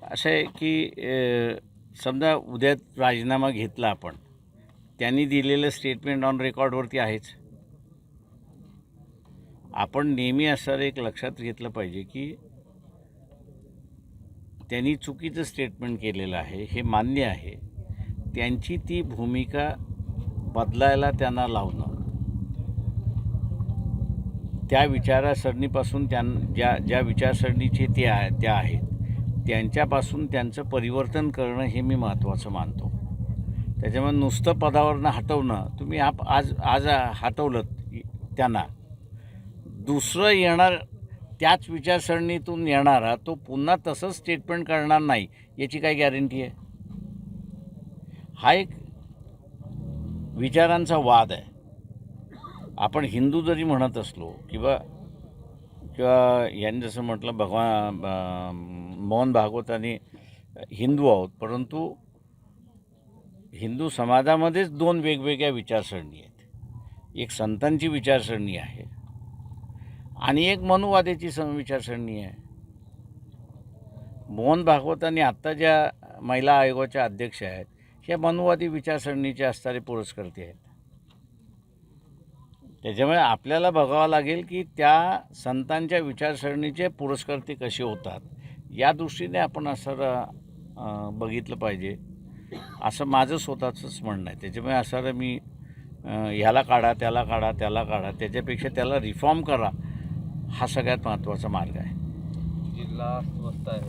असं आहे की समजा उद्या राजीनामा घेतला आपण, त्यांनी दिलेलं स्टेटमेंट ऑन रेकॉर्डवरती आहेच. आपण नेहमी असं एक लक्षात घेतलं पाहिजे की त्यांनी चुकीचं स्टेटमेंट केलेलं आहे हे मान्य आहे. त्यांची ती भूमिका बदलायला त्यांना लावणं, त्या विचारसरणीपासून ज्या विचारसरणीचे त्या आहेत त्यांच्यापासून त्यांचं परिवर्तन करणं हे मी महत्त्वाचं मानतो. त्याच्यामुळे नुसतं पदावरनं हटवणं, तुम्ही आज हटवलं त्यांना, दुसरं येणार त्याच विचारसरणीतून येणारा तो पुन्हा तसंच स्टेटमेंट करणार नाही याची काय गॅरंटी आहे? हा एक विचारांचा वाद आहे. आपण हिंदू जरी म्हणत असलो किंवा यांनी जसं म्हटलं मोहन भागवतांनी हिंदू आहोत, परंतु हिंदू समाजामध्येच दोन वेगवेगळ्या विचारसरणी आहेत. एक संतांची विचारसरणी आहे आणि एक मनुवादाची विचारसरणी आहे. मोहन भागवतांनी आत्ता ज्या महिला आयोगाच्या अध्यक्ष आहेत ह्या मनुवादी विचारसरणीचे असणारे पुरस्कर्ते आहेत. त्याच्यामुळे आपल्याला बघावं लागेल की त्या संतांच्या विचारसरणीचे पुरस्कर्ते कसे होतात या दृष्टीने आपण असं बघितलं पाहिजे, असं माझं स्वतःचंच म्हणणं आहे. त्याच्यामुळे असं मी ह्याला काढा त्याला काढा त्याच्यापेक्षा त्याला रिफॉर्म करा हा सगळ्यात महत्त्वाचा मार्ग आहे. जिल्हा स्वस्त आहे